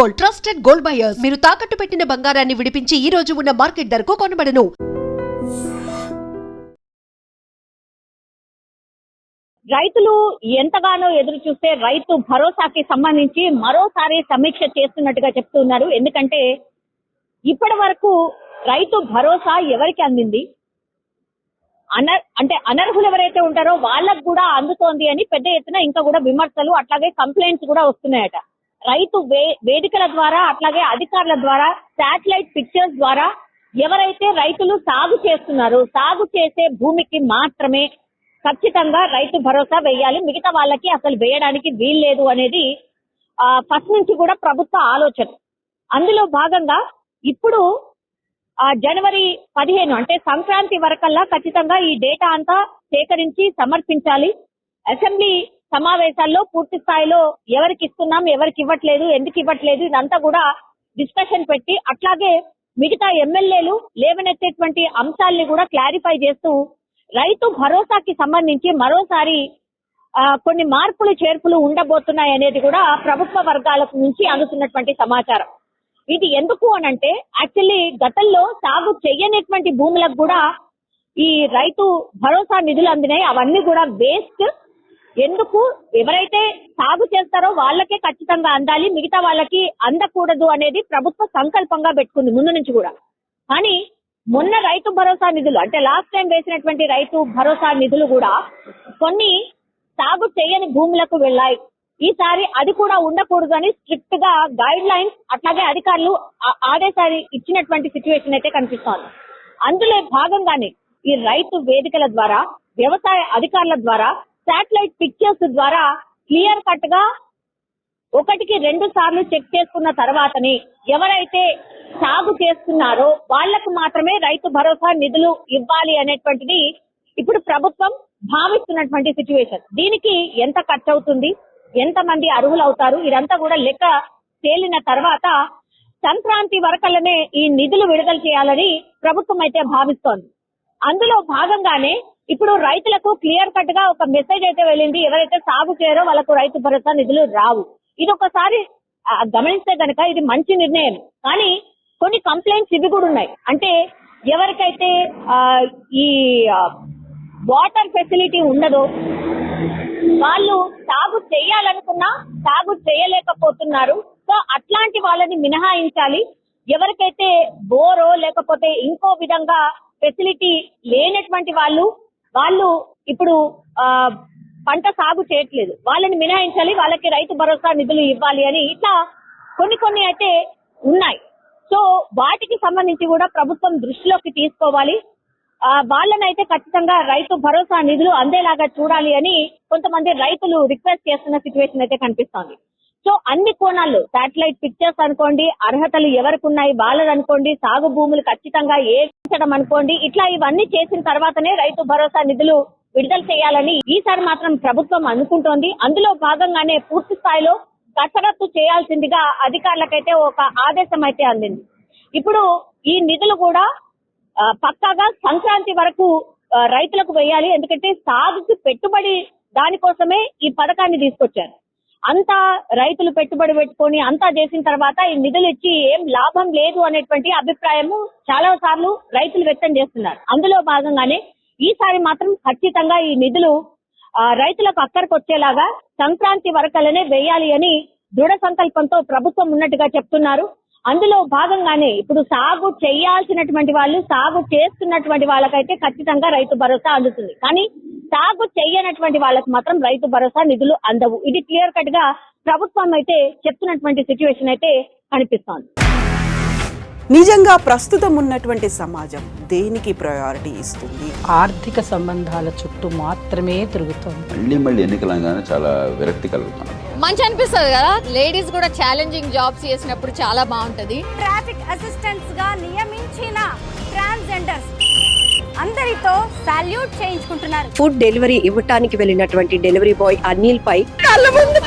Gold, trusted gold buyers. మీరు తాకట్టు పెట్టిన బంగారాన్ని విడిపించి ఈ రోజు ఉన్న మార్కెట్ ధరకు కొనబడను. రైతులు ఎంతగానో ఎదురు చూస్తే రైతు భరోసాకి సంబంధించి మరోసారి సమీక్ష చేస్తున్నట్టుగా చెప్తున్నారు. ఎందుకంటే ఇప్పటి వరకు రైతు భరోసా ఎవరికి అందింది, అనర్హులు ఎవరైతే ఉంటారో వాళ్ళకు కూడా అందుతోంది అని పెద్ద ఎత్తున ఇంకా కూడా విమర్శలు అట్లాగే కంప్లైంట్స్ కూడా వస్తున్నాయట. రైతు వేదికల ద్వారా అట్లాగే అధికారుల ద్వారా శాటిలైట్ పిక్చర్స్ ద్వారా ఎవరైతే రైతులు సాగు చేస్తున్నారో సాగు చేసే భూమికి మాత్రమే ఖచ్చితంగా రైతు భరోసా వేయాలి, మిగతా వాళ్ళకి అసలు వేయడానికి వీల్లేదు అనేది ఫస్ట్ నుంచి కూడా ప్రభుత్వ ఆలోచన. అందులో భాగంగా ఇప్పుడు జనవరి 15 అంటే సంక్రాంతి వరకల్లా ఖచ్చితంగా ఈ డేటా అంతా సేకరించి సమర్పించాలి. అసెంబ్లీ సమావేశాల్లో పూర్తి స్థాయిలో ఎవరికి ఇస్తున్నాం, ఎవరికి ఇవ్వట్లేదు, ఎందుకు ఇవ్వట్లేదు, ఇదంతా కూడా డిస్కషన్ పెట్టి అట్లాగే మిగతా ఎమ్మెల్యేలు లేవనెత్తేటువంటి అంశాలని కూడా క్లారిఫై చేస్తూ రైతు భరోసాకి సంబంధించి మరోసారి కొన్ని మార్పులు చేర్పులు ఉండబోతున్నాయి అనేది కూడా ప్రభుత్వ వర్గాల నుంచి అందుతున్నటువంటి సమాచారం. ఇది ఎందుకు అనంటే యాక్చువల్లీ గతంలో సాగు చెయ్యనటువంటి భూములకు కూడా ఈ రైతు భరోసా నిధులు అందినాయి. అవన్నీ కూడా వేస్ట్. ఎందుకు, ఎవరైతే సాగు చేస్తారో వాళ్ళకే ఖచ్చితంగా అందాలి, మిగతా వాళ్ళకి అందకూడదు అనేది ప్రభుత్వ సంకల్పంగా పెట్టుకుంది ముందు నుంచి కూడా. కానీ మొన్న రైతు భరోసా నిధులు అంటే లాస్ట్ టైం వేసినటువంటి రైతు భరోసా నిధులు కూడా కొన్ని సాగు చేయని భూములకు వెళ్ళాయి. ఈసారి అది కూడా ఉండకూడదు అని స్ట్రిక్ట్ గా గైడ్ లైన్స్ అట్లాగే అధికారులు ఆదేశాలు ఇచ్చినటువంటి సిచ్యువేషన్ అయితే కనిపిస్తోంది. అందులో భాగంగానే ఈ రైతు వేదికల ద్వారా వ్యవసాయ అధికారుల ద్వారా శాటిలైట్ పిక్చర్స్ ద్వారా క్లియర్ కట్ గా 1-2 సార్లు చెక్ చేసుకున్న తర్వాతనే ఎవరైతే సాగు చేస్తున్నారో వాళ్లకు మాత్రమే రైతు భరోసా నిధులు ఇవ్వాలి అనేటువంటిది ఇప్పుడు ప్రభుత్వం భావిస్తున్నటువంటి సిచ్యువేషన్. దీనికి ఎంత ఖర్చు అవుతుంది, ఎంతమంది అర్హులు అవుతారు, ఇదంతా కూడా లెక్క తేలిన తర్వాత సంక్రాంతి వరకల్లనే ఈ నిధులు విడుదల చేయాలని ప్రభుత్వం అయితే భావిస్తోంది. అందులో భాగంగానే ఇప్పుడు రైతులకు క్లియర్ కట్ గా ఒక మెసేజ్ అయితే వెళ్ళింది, ఎవరైతే సాగు చేయరో వాళ్ళకు రైతు భరోసా నిధులు రావు. ఇది ఒకసారి గమనిస్తే కనుక ఇది మంచి నిర్ణయం. కానీ కొన్ని కంప్లైంట్స్ ఇవి కూడా ఉన్నాయి. అంటే ఎవరికైతే ఈ వాటర్ ఫెసిలిటీ ఉండదో వాళ్ళు సాగు చేయాలనుకున్నా సాగు చేయలేకపోతున్నారు. సో అట్లాంటి వాళ్ళని మినహాయించాలి. ఎవరికైతే బోరో లేకపోతే ఇంకో విధంగా ఫెసిలిటీ లేనటువంటి వాళ్ళు ఇప్పుడు పంట సాగు చేయట్లేదు, వాళ్ళని మినహాయించాలి, వాళ్ళకి రైతు భరోసా నిధులు ఇవ్వాలి అని ఇట్లా కొన్ని అయితే ఉన్నాయి. సో వాటికి సంబంధించి కూడా ప్రభుత్వం దృష్టిలోకి తీసుకోవాలి. వాళ్ళనైతే ఖచ్చితంగా రైతు భరోసా నిధులు అందేలాగా చూడాలి అని కొంతమంది రైతులు రిక్వెస్ట్ చేస్తున్న సిచ్యువేషన్ అయితే కనిపిస్తోంది. సో అన్ని కోణాల్లో శాటిలైట్ పిక్చర్స్ అనుకోండి, అర్హతలు ఎవరికి ఉన్నాయి వాళ్ళని అనుకోండి, సాగు భూములు ఖచ్చితంగా ఏర్చడం అనుకోండి, ఇట్లా ఇవన్నీ చేసిన తర్వాతనే రైతు భరోసా నిధులు విడుదల చేయాలని ఈసారి మాత్రం ప్రభుత్వం అనుకుంటోంది. అందులో భాగంగానే పూర్తి స్థాయిలో కసరత్తు చేయాల్సిందిగా అధికారులకైతే ఒక ఆదేశం అయితే అందింది. ఇప్పుడు ఈ నిధులు కూడా పక్కాగా సంక్రాంతి వరకు రైతులకు వేయాలి. ఎందుకంటే సాగుకి పెట్టుబడి దానికోసమే ఈ పథకాన్ని తీసుకొచ్చారు. అంతా రైతులు పెట్టుబడి పెట్టుకొని అంతా చేసిన తర్వాత ఈ నిధులు ఇచ్చి ఏం లాభం లేదు అనేటువంటి అభిప్రాయము చాలా సార్లు రైతులు వ్యక్తం చేస్తున్నారు. అందులో భాగంగానే ఈసారి మాత్రం ఖచ్చితంగా ఈ నిధులు రైతులకు అక్కడికి వచ్చేలాగా సంక్రాంతి వరకలనే వేయాలి అని దృఢ సంకల్పంతో ప్రభుత్వం ఉన్నట్టుగా చెప్తున్నారు. అందులో భాగంగానే ఇప్పుడు సాగు చేయాల్సినటువంటి వాళ్ళు, సాగు చేస్తున్నటువంటి వాళ్ళకైతే ఖచ్చితంగా రైతు భరోసా అందుతుంది. కానీ సాగు చేయనటువంటి వాళ్ళకి మాత్రం రైతు భరోసా నిధులు అందవు. ఇది క్లియర్ కట్ గా ప్రభుత్వం అయితే చెప్తున్నటువంటి సిచ్యువేషన్ అయితే కనిపిస్తోంది. నిజంగా ప్రస్తుతం ఉన్నటువంటి సమాజం దేనికి ప్రయారిటీ ఇస్తుంది? ఆర్థిక సంబంధాల చుట్టూ మాత్రమే తిరుగుతుంది. మళ్ళీ ఎన్నికలంగానే చాలా విరక్తి కలుగుతాను. మంచి అనిపిస్తుంది కదా, లేడీస్ కూడా ఛాలెంజింగ్ జాబ్స్ చేసినప్పుడు చాలా బాగుంటది. ట్రాఫిక్ అసిస్టెంట్స్ గా నియమించిన ట్రాన్స్జెండర్స్ అందరితో సాల్యూట్ చేయించుకుంటున్నారు. ఫుడ్ డెలివరీ ఇవ్వటానికి వెళ్ళినటువంటి డెలివరీ బాయ్ అనిల్ పై కళ్ళ ముందు